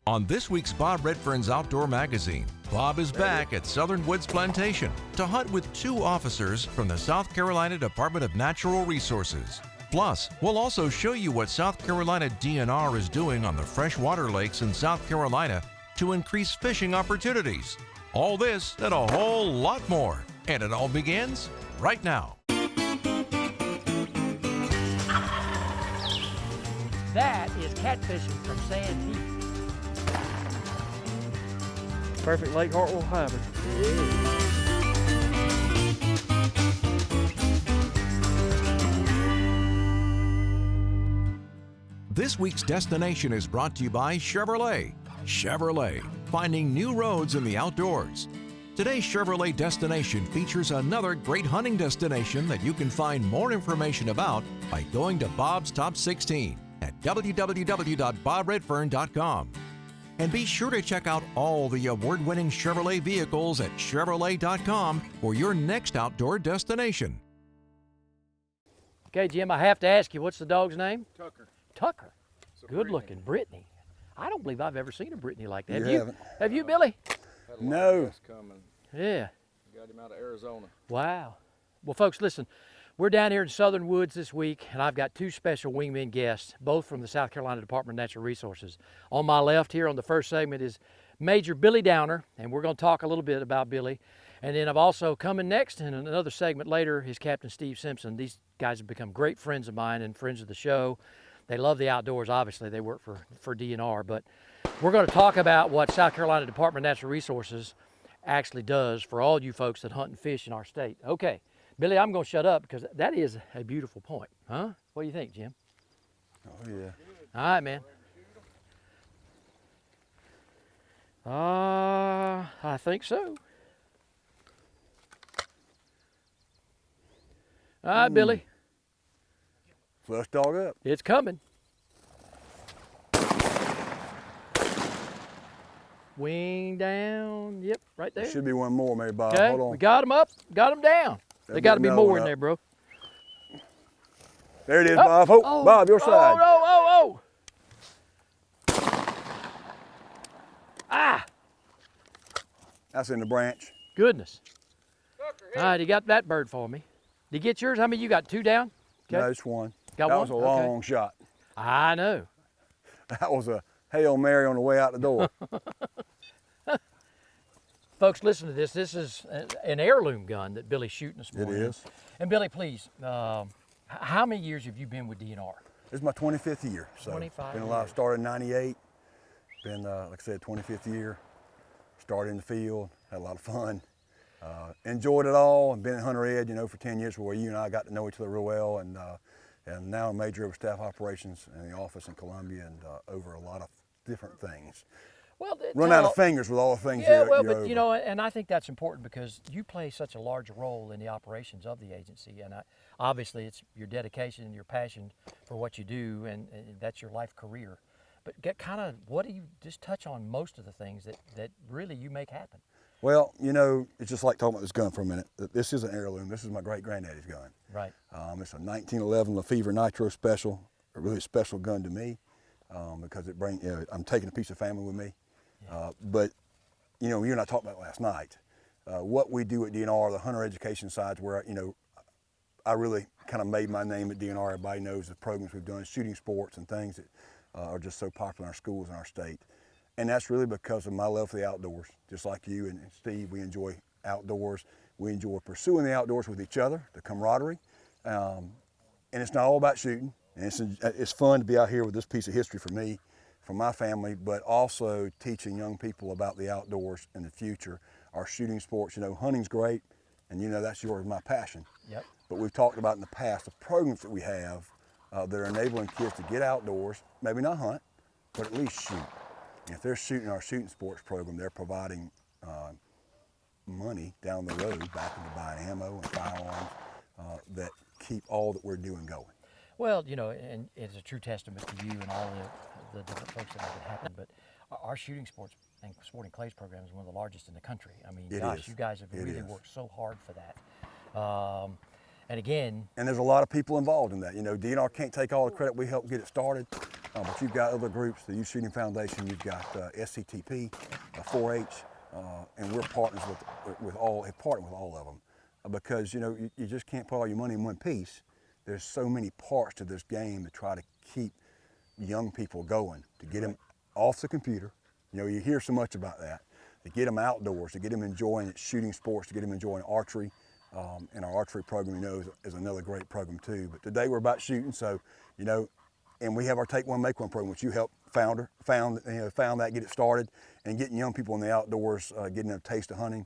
On this week's Bob Redfern's Outdoor Magazine, Bob is back at Southern Woods Plantation to hunt with 2 officers from the South Carolina Department of Natural Resources. Plus, we'll also show you what South Carolina DNR is doing on the freshwater lakes in South Carolina to increase fishing opportunities. All this and a whole lot more. And it all begins right now. That is catfishing from Sand Heap. Perfect Lake Hartwell hybrid. This week's destination is brought to you by Chevrolet. Chevrolet, finding new roads in the outdoors. Today's Chevrolet destination features another great hunting destination that you can find more information about by going to Bob's Top 16 at www.bobredfern.com. And be sure to check out all the award-winning Chevrolet vehicles at Chevrolet.com for your next outdoor destination. Okay, Jim, I have to ask you, what's the dog's name? Tucker. Tucker. Good looking. Brittany. I don't believe I've ever seen a Brittany like that. Have you, Billy? No. Yeah. Got him out of Arizona. Wow. Well, folks, listen. We're down here in Southern Woods this week, and I've got 2 special wingman guests, both from the South Carolina Department of Natural Resources. On my left here on the first segment is Major Billy Downer, and we're going to talk a little bit about Billy. And then I've also coming next in another segment later is Captain Steve Simpson. These guys have become great friends of mine and friends of the show. They love the outdoors, obviously. They work for DNR, but we're going to talk about what South Carolina Department of Natural Resources actually does for all you folks that hunt and fish in our state. Okay. Billy, I'm going to shut up because that is a beautiful point, huh? What do you think, Jim? Oh, yeah. All right, man. I think so. All right, Billy. Flush dog up. It's coming. Wing down. Yep, right there. There should be one more, maybe, Bob. Okay, Hold on. we got them up, got them down. There got to be more in there, bro. There it is, Bob. Oh, Bob, your side. Oh. Ah! That's in the branch. Goodness. All right, you got that bird for me. Did you get yours? How many you got? 2 down? Okay. No, just one. Got that one? was a long shot. I know. That was a Hail Mary on the way out the door. Folks, listen to this. This is an heirloom gun that Billy's shooting this morning. It is. And Billy, please, how many years have you been with DNR? This is my 25th year. So 25 been a lot. Started in '98. Been, like I said, 25th year. Started in the field. Had a lot of fun. Enjoyed it all. And been at Hunter Ed, for 10 years, where you and I got to know each other real well. And now I'm Major over Staff Operations in the office in Columbia and over a lot of different things. Well, run out of fingers with all the things yeah, you're but over. and I think that's important because you play such a large role in the operations of the agency, and obviously it's your dedication and your passion for what you do, and that's your life career. But what do you just touch on most of the things that really you make happen? Well, it's just like talking about this gun for a minute. This is an heirloom. This is my great-granddaddy's gun. Right. It's a 1911 Lefevre Nitro Special, a really special gun to me because it brings, I'm taking a piece of family with me. Yeah. But, you and I talked about last night, what we do at DNR, the hunter education side's where, I really kind of made my name at DNR. Everybody knows the programs we've done, shooting sports and things that are just so popular in our schools in our state. And that's really because of my love for the outdoors. Just like you and Steve, we enjoy outdoors. We enjoy pursuing the outdoors with each other, the camaraderie. And it's not all about shooting. And it's fun to be out here with this piece of history for me, for my family, but also teaching young people about the outdoors in the future. Our shooting sports, hunting's great, and that's my passion. Yep. But we've talked about in the past the programs that we have that are enabling kids to get outdoors, maybe not hunt, but at least shoot. And if they're shooting our shooting sports program, they're providing money down the road back into buying ammo and firearms that keep all that we're doing going. Well, and it's a true testament to you and all the different folks that make it happen. But our shooting sports and sporting clays program is one of the largest in the country. I mean, gosh, you guys have really worked so hard for that. And again, and there's a lot of people involved in that. DNR can't take all the credit. We helped get it started, but you've got other groups, the Youth Shooting Foundation, you've got SCTP, 4-H, and we're partners with all of them, because you know you just can't put all your money in one piece. There's so many parts to this game to try to keep young people going, to get them off the computer. You know, you hear so much about that. To get them outdoors, to get them enjoying shooting sports, to get them enjoying archery. And our archery program, you know, is another great program too. But today we're about shooting, so, you know, and we have our Take One, Make One program, which you helped found that, get it started, and getting young people in the outdoors, getting them a taste of hunting,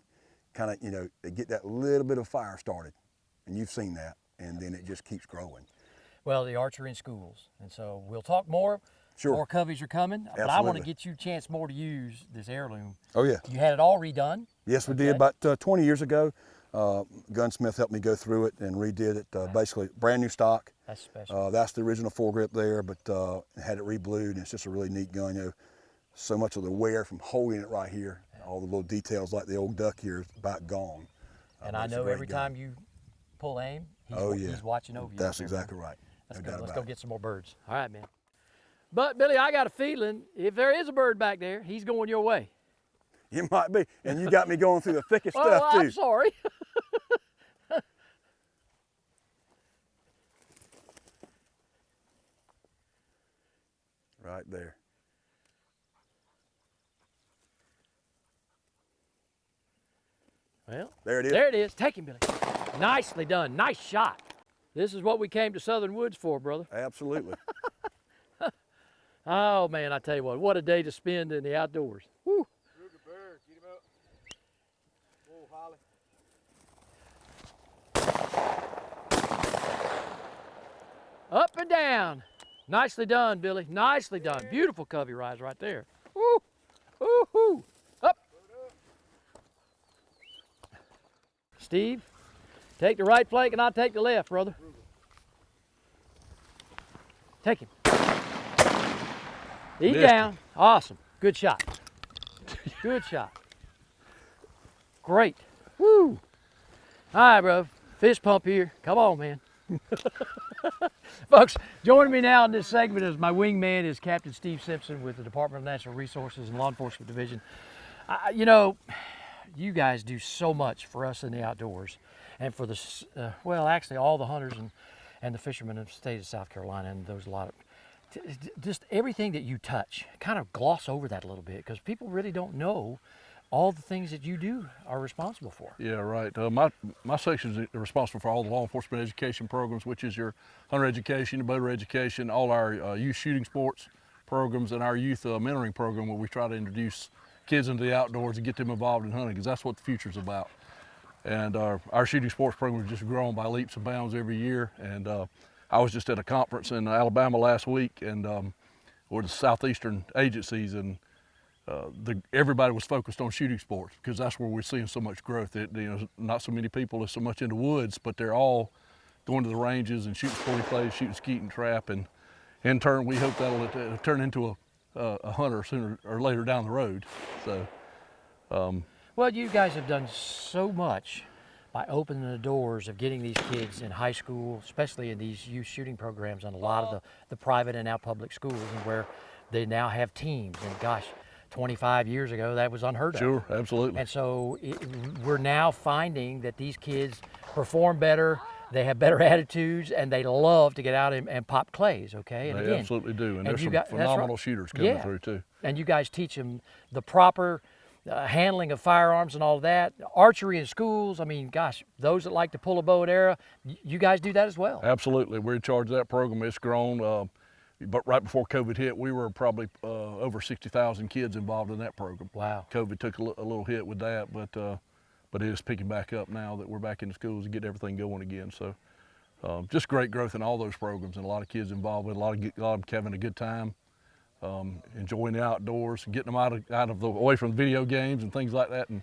kind of, you know, they get that little bit of fire started. And you've seen that, and then it just keeps growing. Well, the archery in schools, and so we'll talk more. Sure. More coveys are coming, Absolutely. but I want to get you a chance more to use this heirloom. Oh yeah. You had it all redone? Yes, we did about 20 years ago. Gunsmith helped me go through it and redid it, basically brand new stock. That's special. That's the original foregrip there, but had it reblued, and it's just a really neat gun. You know, so much of the wear from holding it right here, all the little details like the old duck here is about gone. And I know every time you pull aim, he's watching over you. That's exactly right. That's good. Let's go get some more birds. All right, man. But Billy, I got a feeling if there is a bird back there, he's going your way. It might be, and you got me going through the thickest Oh, stuff too. I'm sorry. Right there. Well, there it is. There it is. Take him, Billy. Nicely done. Nice shot. This is what we came to Southern Woods for, brother. Absolutely. Oh, man, I tell you what a day to spend in the outdoors. Woo. Bird, get him up. Whoa, Holly. Up and down. Nicely done, Billy. Nicely done. Beautiful covey rise right there. Woo. Woo hoo. Up. Steve, take the right flank and I'll take the left, brother. Take him. He's down. Awesome. Good shot. Good shot. Great. Woo. All right, bro. Fist pump here. Come on, man. Folks, joining me now in this segment as my wingman is Captain Steve Simpson with the Department of Natural Resources and Law Enforcement Division. You know, you guys do so much for us in the outdoors and for the, well, actually all the hunters and the fishermen of the state of South Carolina, and there's a lot of, just everything that you touch, kind of gloss over that a little bit because people really don't know all the things that you do are responsible for. Yeah, right. My section is responsible for all the law enforcement education programs, which is your hunter education, boater education, all our youth shooting sports programs, and our youth mentoring program where we try to introduce kids into the outdoors and get them involved in hunting because that's what the future's about. And our shooting sports program has just grown by leaps and bounds every year. And I was just at a conference in Alabama last week, and with the southeastern agencies, and everybody was focused on shooting sports because that's where we're seeing so much growth. Not so many people are so much into woods, but they're all going to the ranges and shooting sporting clays, shooting skeet and trap, and in turn we hope that'll turn into a hunter sooner or later down the road. So. Well, you guys have done so much by opening the doors of getting these kids in high school, especially in these youth shooting programs and a lot of the private and now public schools, and where they now have teams. And gosh, 25 years ago, that was unheard of. Sure, absolutely. And so we're now finding that these kids perform better, they have better attitudes, and they love to get out and pop clays, okay? And they again, absolutely do, and there's some that's phenomenal right. shooters coming through too. And you guys teach them the proper handling of firearms and all of that. Archery in schools, I mean, gosh, those that like to pull a bow and arrow, you guys do that as well. Absolutely, we're in charge of that program. It's grown. But right before COVID hit, we were probably over 60,000 kids involved in that program. Wow. COVID took a little hit with that, but it is picking back up now that we're back in the schools and getting everything going again. So just great growth in all those programs, and a lot of kids involved with a lot of them having a good time, enjoying the outdoors, getting them away from video games and things like that. And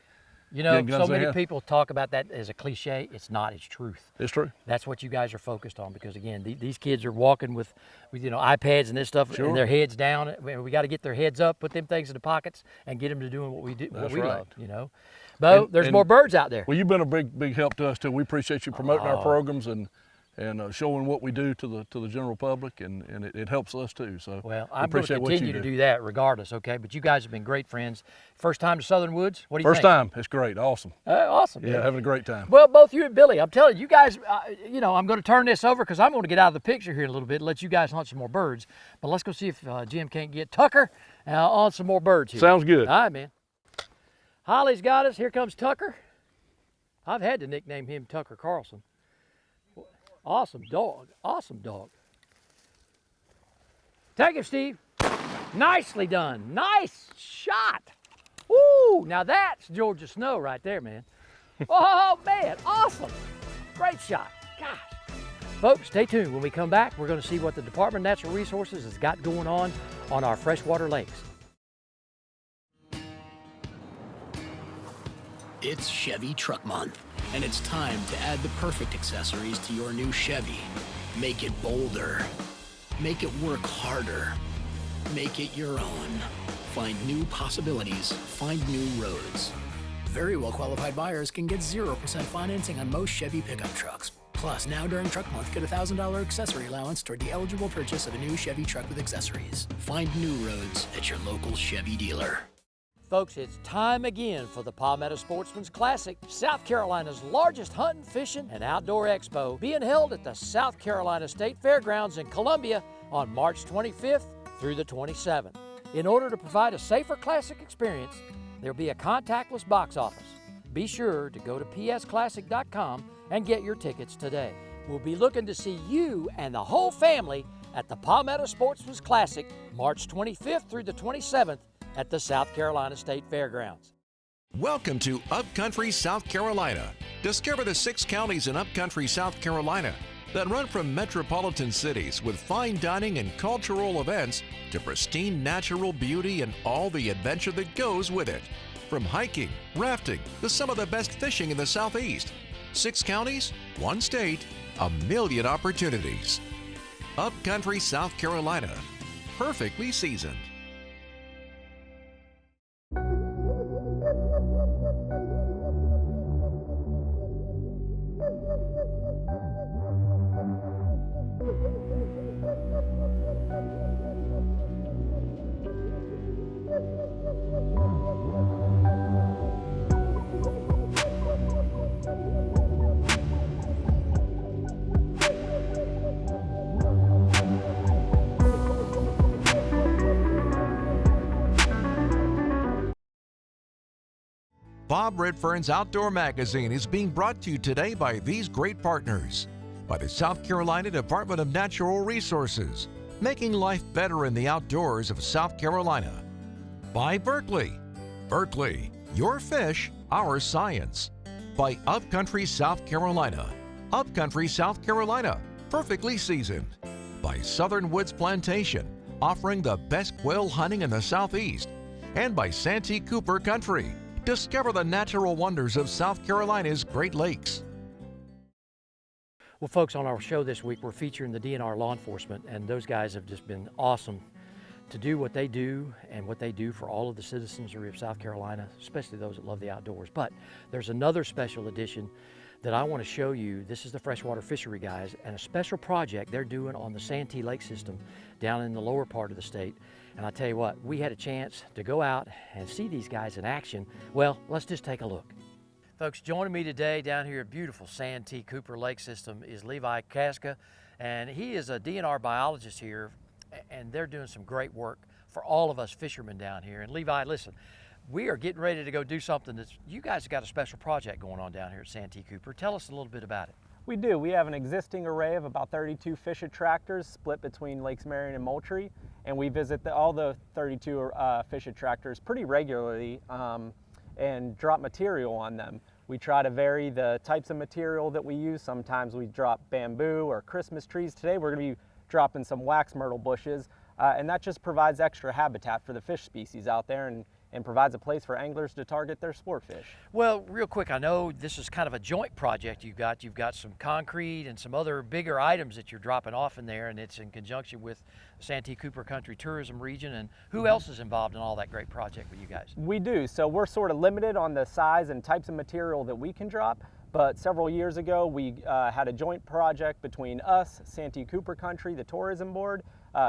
you know, so many people talk about that as a cliche. It's not, it's truth. It's true. That's what you guys are focused on, because again, these kids are walking with iPads and this stuff, and their heads down. We got to get their heads up, put them things in the pockets, and get them to doing what we do, what we love, you know. Bo, there's more birds out there. Well, you've been a big help to us too. We appreciate you promoting our programs and and showing what we do to the general public, and it helps us too. So well, we I'm going to appreciate what continue you to do that regardless, okay? But you guys have been great friends. First time to Southern Woods? What do you First think? time, it's great, awesome. Awesome. Yeah, man. having a great time. Well, both you and Billy, I'm telling you, you guys, you know, I'm going to turn this over because I'm going to get out of the picture here in a little bit and let you guys hunt some more birds. But let's go see if Jim can't get Tucker on some more birds here. Sounds good. All right, man. Holly's got us. Here comes Tucker. I've had to nickname him Tucker Carlson. Awesome dog. Awesome dog. Take him, Steve. Nicely done. Nice shot. Woo! Now that's Georgia snow right there, man. Oh, man. Awesome. Great shot. Gosh. Folks, stay tuned. When we come back, we're going to see what the Department of Natural Resources has got going on our freshwater lakes. It's Chevy Truck Month, and it's time to add the perfect accessories to your new Chevy. Make it bolder. Make it work harder. Make it your own. Find new possibilities. Find new roads. Very well qualified buyers can get 0% financing on most Chevy pickup trucks. Plus, now during Truck Month, get a $1,000 accessory allowance toward the eligible purchase of a new Chevy truck with accessories. Find new roads at your local Chevy dealer. Folks, it's time again for the Palmetto Sportsman's Classic, South Carolina's largest hunting, fishing, and outdoor expo, being held at the South Carolina State Fairgrounds in Columbia on March 25th through the 27th. In order to provide a safer classic experience, there'll be a contactless box office. Be sure to go to psclassic.com and get your tickets today. We'll be looking to see you and the whole family at the Palmetto Sportsman's Classic, March 25th through the 27th at the South Carolina State Fairgrounds. Welcome to Upcountry, South Carolina. Discover the 6 counties in Upcountry, South Carolina that run from metropolitan cities with fine dining and cultural events to pristine natural beauty and all the adventure that goes with it. From hiking, rafting, to some of the best fishing in the Southeast. 6 counties, 1 state, a million opportunities. Upcountry, South Carolina, perfectly seasoned. Bob Redfern's Outdoor Magazine is being brought to you today by these great partners. By the South Carolina Department of Natural Resources, making life better in the outdoors of South Carolina. By Berkeley. Berkeley, your fish, our science. By Upcountry, South Carolina. Upcountry, South Carolina, perfectly seasoned. By Southern Woods Plantation, offering the best quail hunting in the Southeast. And by Santee Cooper Country. Discover the natural wonders of South Carolina's Great Lakes. Well, folks, on our show this week, we're featuring the DNR law enforcement, and those guys have just been awesome to do what they do and what they do for all of the citizenry of South Carolina, especially those that love the outdoors. But there's another special edition that I want to show you. This is the freshwater fishery guys and a special project they're doing on the Santee Lake system down in the lower part of the state. And I tell you what, we had a chance to go out and see these guys in action. Well, let's just take a look. Folks, joining me today down here at beautiful Santee Cooper Lake system is Levi Kaska, and he is a DNR biologist here, and they're doing some great work for all of us fishermen down here. And Levi, listen, we are getting ready to go do something that's, you guys have got a special project going on down here at Santee Cooper. Tell us a little bit about it. We do. We have an existing array of about 32 fish attractors split between Lakes Marion and Moultrie, and we visit all the 32 fish attractors pretty regularly and drop material on them. We try to vary the types of material that we use. Sometimes we drop bamboo or Christmas trees. Today we're going to be dropping some wax myrtle bushes, and that just provides extra habitat for the fish species out there and provides a place for anglers to target their sport fish. Well, Real quick, I know this is kind of a joint project you've got. You've got some concrete and some other bigger items that you're dropping off in there, and it's in conjunction with the Santee Cooper Country Tourism Region. And who else is involved in all that great project with you guys? We do. So we're sort of limited on the size and types of material that we can drop, But several years ago, we had a joint project between us, Santee Cooper Country, the tourism board,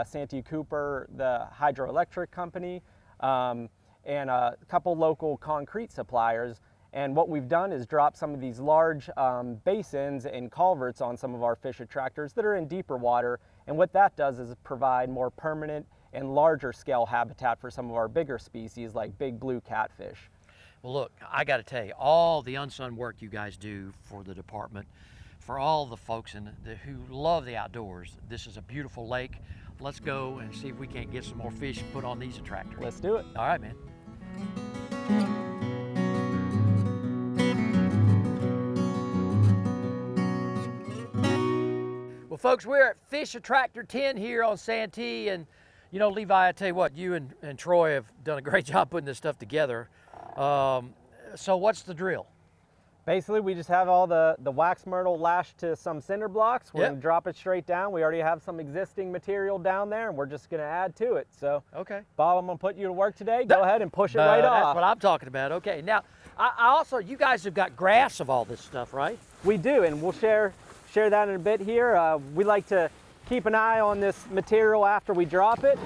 Santee Cooper, the hydroelectric company, and a couple local concrete suppliers. And what we've done is drop some of these large basins and culverts on some of our fish attractors that are in deeper water. And what that does is provide more permanent and larger scale habitat for some of our bigger species like big blue catfish. Well, look, I got to tell you, all the unsung work you guys do for the department, for all the folks who love the outdoors. This is a beautiful lake. Let's go and see if we can't get some more fish put on these attractors. Let's do it. All right, man. Well, folks, we're at Fish Attractor 10 here on Santee, and you know, Levi, I tell you what, you and Troy have done a great job putting this stuff together. So what's the drill? Basically, we just have all the wax myrtle lashed to some cinder blocks. We're gonna drop it straight down. We already have some existing material down there, and we're just gonna add to it. So, okay, Bob, I'm gonna put you to work today. Go ahead and push it right off. That's what I'm talking about. Okay, now, I also, you guys have got graphs of all this stuff, right? We do, and we'll share that in a bit here. We like to keep an eye on this material after we drop it.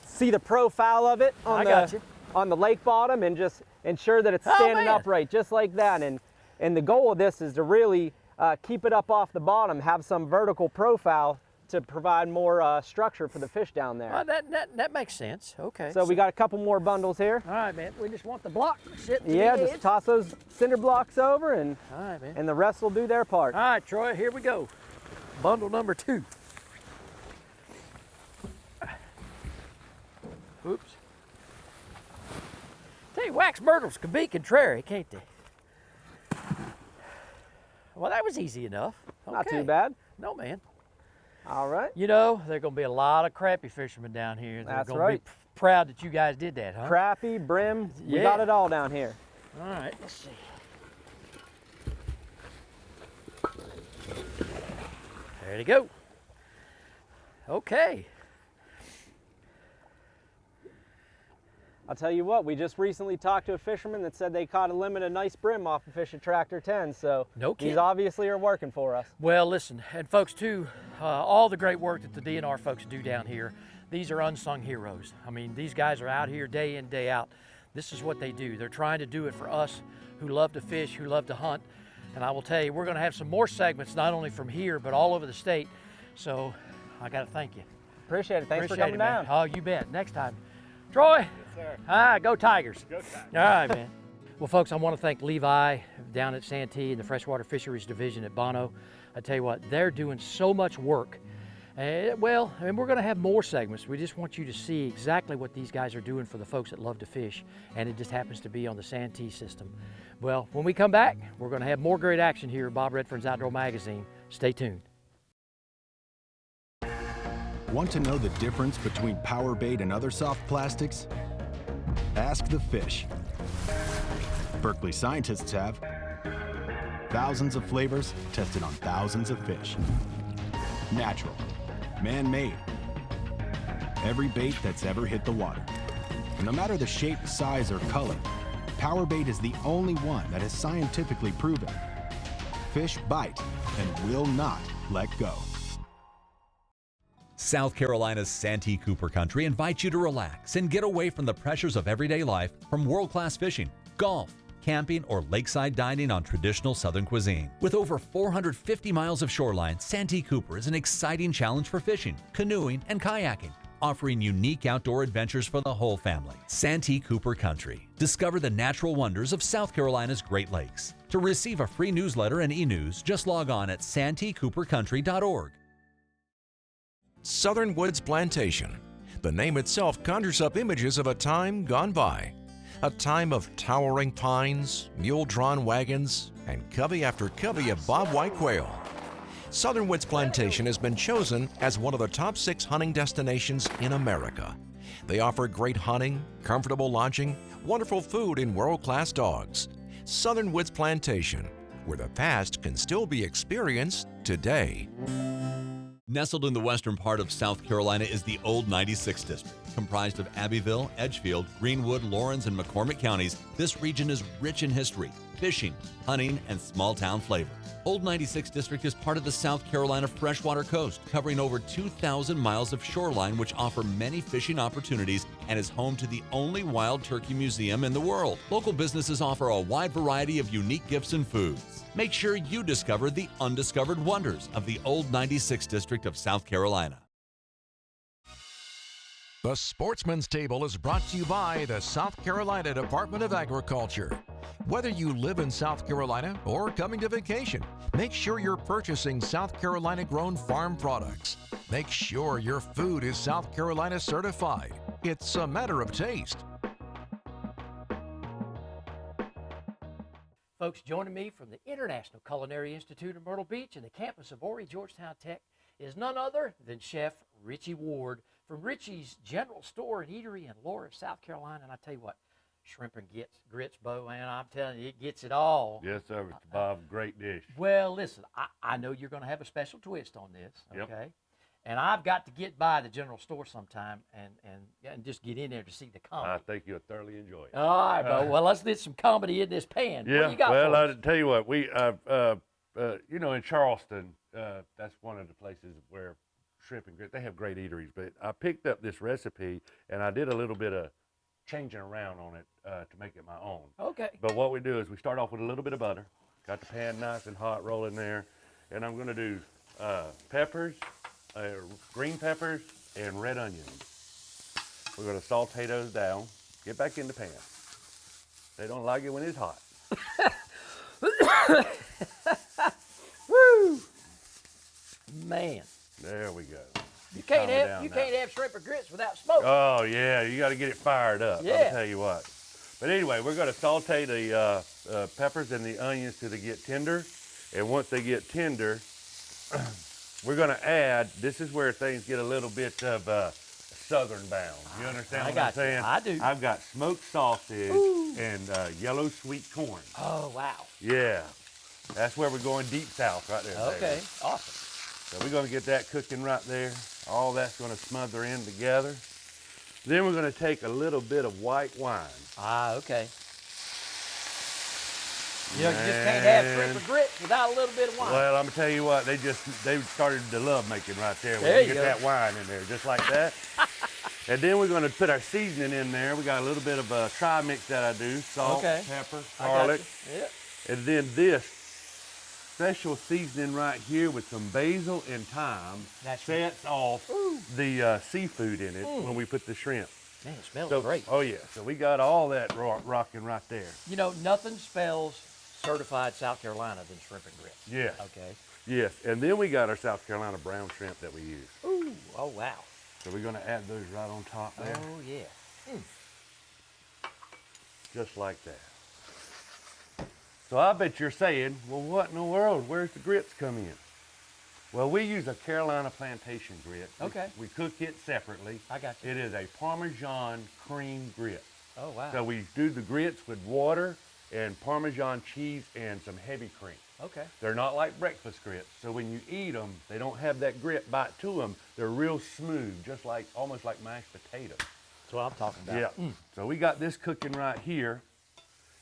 See the profile of it on the lake bottom, and just ensure that it's standing upright, just like that. And the goal of this is to really keep it up off the bottom, have some vertical profile to provide more structure for the fish down there. Well, that makes sense. Okay. So we got a couple more bundles here. All right, man. We just want the block sitting. Yeah, just toss those cinder blocks over, and all right, man. And the rest will do their part. All right, Troy. Here we go. Bundle number 2. Oops. Tell you, wax myrtles can be contrary, can't they? Well, that was easy enough. Okay. Not too bad. No, man. All right. You know, there are going to be a lot of crappie fishermen down here. They're going to be proud that you guys did that, huh? Crappie, brim, we got it all down here. All right, let's see. There you go. Okay. I'll tell you what, we just recently talked to a fisherman that said they caught a limit of nice brim off of Fish Attractor 10, so no kidding. These obviously are working for us. Well, listen, and folks too, all the great work that the DNR folks do down here, these are unsung heroes. I mean, these guys are out here day in, day out. This is what they do. They're trying to do it for us who love to fish, who love to hunt. And I will tell you, we're going to have some more segments, not only from here, but all over the state. So I got to thank you. Appreciate it. Thanks for coming down. Oh, you bet. Next time. Troy. Yes, sir. Go Tigers. Go Tigers. All right, man. Well, folks, I want to thank Levi down at Santee and the Freshwater Fisheries Division at Bono. I tell you what, they're doing so much work. Well, I mean, we're going to have more segments. We just want you to see exactly what these guys are doing for the folks that love to fish, and it just happens to be on the Santee system. Well, when we come back, we're going to have more great action here at Bob Redfern's Outdoor Magazine. Stay tuned. Want to know the difference between power bait and other soft plastics? Ask the fish. Berkeley scientists have. Thousands of flavors tested on thousands of fish. Natural, man-made. Every bait that's ever hit the water. And no matter the shape, size, or color, power bait is the only one that is scientifically proven. Fish bite and will not let go. South Carolina's Santee Cooper Country invites you to relax and get away from the pressures of everyday life from world-class fishing, golf, camping, or lakeside dining on traditional Southern cuisine. With over 450 miles of shoreline, Santee Cooper is an exciting challenge for fishing, canoeing, and kayaking, offering unique outdoor adventures for the whole family. Santee Cooper Country. Discover the natural wonders of South Carolina's Great Lakes. To receive a free newsletter and e-news, just log on at santeecoopercountry.org. Southern Woods Plantation. The name itself conjures up images of a time gone by. A time of towering pines, mule-drawn wagons, and covey after covey of bobwhite quail. Southern Woods Plantation has been chosen as one of the top 6 hunting destinations in America. They offer great hunting, comfortable lodging, wonderful food, and world-class dogs. Southern Woods Plantation, where the past can still be experienced today. Nestled in the western part of South Carolina is the Old 96 District. Comprised of Abbeville, Edgefield, Greenwood, Lawrence, and McCormick counties, this region is rich in history, fishing, hunting, and small-town flavor. Old 96 District is part of the South Carolina Freshwater Coast, covering over 2,000 miles of shoreline, which offer many fishing opportunities and is home to the only wild turkey museum in the world. Local businesses offer a wide variety of unique gifts and foods. Make sure you discover the undiscovered wonders of the Old 96 District of South Carolina. The Sportsman's Table is brought to you by the South Carolina Department of Agriculture. Whether you live in South Carolina or coming to vacation, make sure you're purchasing South Carolina-grown farm products. Make sure your food is South Carolina certified. It's a matter of taste. Folks, joining me from the International Culinary Institute of Myrtle Beach and the campus of Horry Georgetown Tech is none other than Chef Richie Ward from Richie's General Store and Eatery in Laura, South Carolina. And I tell you what, shrimp and grits, Bo, man, I'm telling you, it gets it all. Yes, sir, Mr. Bob. Great dish. Well, listen, I know you're going to have a special twist on this, okay? Yep. And I've got to get by the general store sometime and just get in there to see the I comedy. think you'll thoroughly enjoy it. All right, Bo. Well, let's get some comedy in this pan. Yeah, What do you got well, for us? I'll tell you what, we, you know, in Charleston, that's one of the places where shrimp and grits, they have great eateries, but I picked up this recipe and I did a little bit of changing around on it to make it my own. Okay. But what we do is we start off with a little bit of butter, got the pan nice and hot rolling there, and I'm gonna do peppers, green peppers, and red onions. We're gonna saute those down, get back in the pan. They don't like it when it's hot. Woo! Man. There we go. You can't calm it have down you now. can't have shrimp or grits without smoke. Oh yeah, you got to get it fired up. Yeah. I'll tell you what. But anyway, we're going to saute the peppers and the onions till they get tender, and once they get tender, we're going to add. This is where things get a little bit of southern bound. You understand what I'm saying? I do. I've got smoked sausage and yellow sweet corn. Oh wow. Yeah, that's where we're going deep south right there. Okay. baby. Awesome. So we're going to get that cooking right there. All that's going to smother in together. Then we're going to take a little bit of white wine. Ah, okay. You know, you just can't have shrimp or grits without a little bit of wine. Well, I'm going to tell you what, they started to love making right there. There We you get go. that wine in there, just like that. And then we're going to put our seasoning in there. We got a little bit of a tri-mix that I do. Salt, Okay. pepper, I got garlic. you. Yeah. And then this special seasoning right here with some basil and thyme That's sets off the seafood in it when we put the shrimp. Man, it smells So, great. oh yeah, so we got all that rocking right there. You know, nothing spells certified South Carolina than shrimp and grits. Yes. Okay. Yes, and then we got our South Carolina brown shrimp that we use. Ooh. Oh wow. So we're gonna add those right on top there, Oh yeah. just like that. So I bet you're saying, well, what in the world, where's the grits come in? Well, we use a Carolina plantation grit. Okay. We cook it separately. I got you. It is a Parmesan cream grit. Oh wow. So we do the grits with water and Parmesan cheese and some heavy cream. Okay. They're not like breakfast grits, so when you eat them, they don't have that grit bite to them. They're real smooth, just like, almost like mashed potatoes. That's what I'm talking about. Yeah. So we got this cooking right here,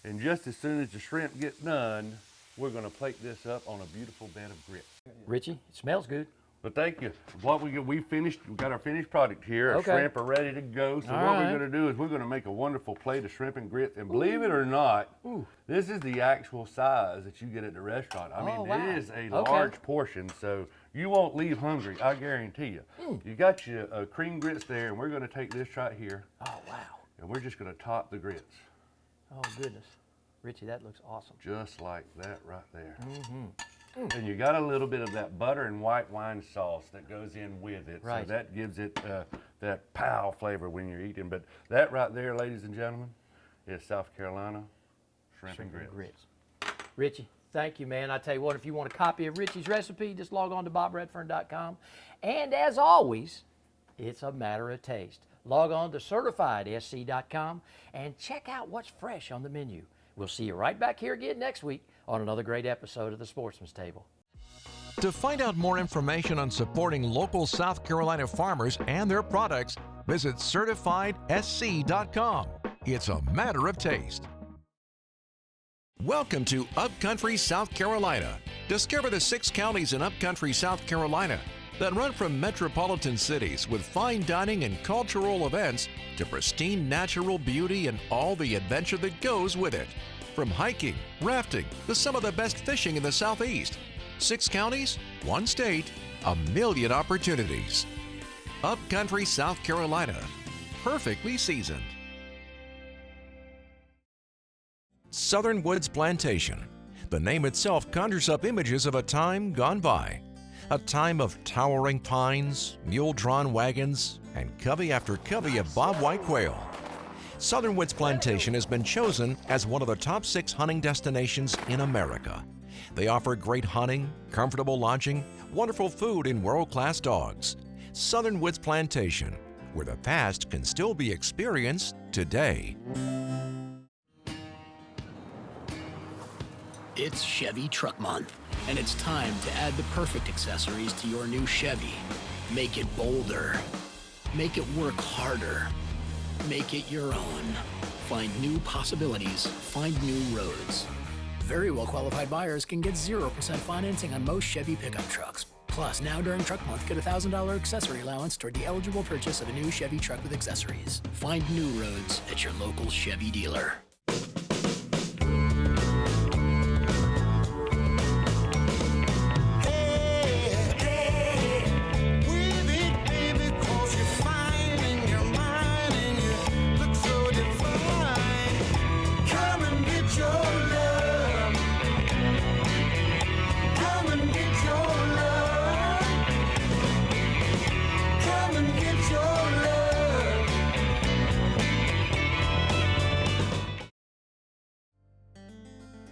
and just as soon as the shrimp gets done, we're gonna plate this up on a beautiful bed of grits. Richie, it smells good. But thank you. What we got our finished product here. Our Okay. shrimp are ready to go. So All what right. we're gonna do is we're gonna make a wonderful plate of shrimp and grits. And believe it or not, this is the actual size that you get at the restaurant. I mean, Oh, wow. it is a Okay. large portion, so you won't leave hungry, I guarantee you. You got your cream grits there, and we're gonna take this right here, Oh wow. and we're just gonna top the grits. Oh goodness. Richie, that looks awesome. Just like that right there. And you got a little bit of that butter and white wine sauce that goes in with it. Right. So that gives it that pow flavor when you're eating. But that right there, ladies and gentlemen, is South Carolina shrimp and grits. Richie, thank you, man. I tell you what, if you want a copy of Richie's recipe, just log on to bobredfern.com. And as always, it's a matter of taste. Log on to certifiedsc.com and check out what's fresh on the menu. We'll see you right back here again next week on another great episode of the Sportsman's Table. To find out more information on supporting local South Carolina farmers and their products, Visit CertifiedSC.com. It's a matter of taste. Welcome to Upcountry, South Carolina. Discover the 6 counties in Upcountry, South Carolina that run from metropolitan cities with fine dining and cultural events to pristine natural beauty and all the adventure that goes with it. From hiking, rafting, to some of the best fishing in the Southeast. 6 counties, 1 state, a million opportunities. Upcountry, South Carolina. Perfectly seasoned. Southern Woods Plantation. The name itself conjures up images of a time gone by. A time of towering pines, mule-drawn wagons, and covey after covey of bobwhite quail. Southern Woods Plantation has been chosen as one of the top 6 hunting destinations in America. They offer great hunting, comfortable lodging, wonderful food, and world-class dogs. Southern Woods Plantation, where the past can still be experienced today. It's Chevy Truck Month, and it's time to add the perfect accessories to your new Chevy. Make it bolder. Make it work harder. Make it your own. Find new possibilities. Find new roads. Very well qualified buyers can get 0% financing on most Chevy pickup trucks. Plus, now during Truck Month, get a $1,000 accessory allowance toward the eligible purchase of a new Chevy truck with accessories. Find new roads at your local Chevy dealer.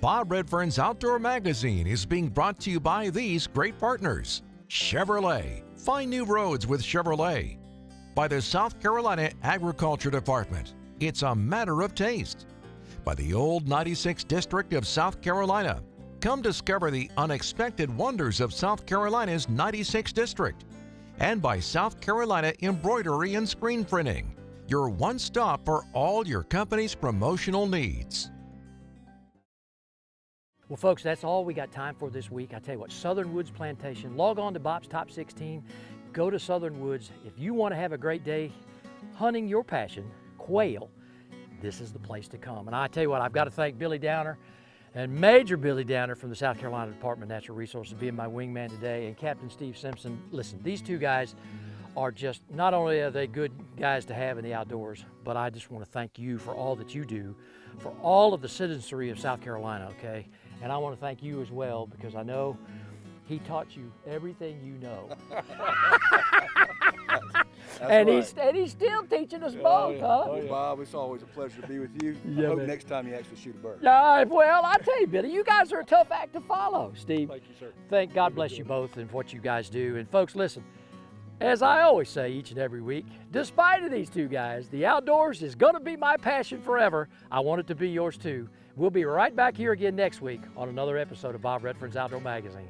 Bob Redfern's Outdoor Magazine is being brought to you by these great partners. Chevrolet. Find new roads with Chevrolet. By the South Carolina Agriculture Department. It's a matter of taste. By the Old 96 District of South Carolina. Come discover the unexpected wonders of South Carolina's 96 District. And by South Carolina Embroidery and Screen Printing. Your one stop for all your company's promotional needs. Well, folks, that's all we got time for this week. I tell you what, Southern Woods Plantation. Log on to Bob's Top 16. Go to Southern Woods. If you want to have a great day hunting your passion, quail, this is the place to come. And I tell you what, I've got to thank Billy Downer and Major Billy Downer from the South Carolina Department of Natural Resources being my wingman today, and Captain Steve Simpson. Listen, these two guys are just, not only are they good guys to have in the outdoors, but I just want to thank you for all that you do, for all of the citizenry of South Carolina, okay? And I want to thank you as well, because I know he taught you everything you know. And he's still teaching us both, huh? Oh, yeah. Bob, it's always a pleasure to be with you. Yeah, I hope man. next time you actually shoot a bird. Well, I tell you, Billy, you guys are a tough act to follow, Steve. Thank you, sir. Thank God bless you both and what you guys do. And folks, listen, as I always say each and every week, despite of these two guys, the outdoors is going to be my passion forever. I want it to be yours too. We'll be right back here again next week on another episode of Bob Redfern's Outdoor Magazine.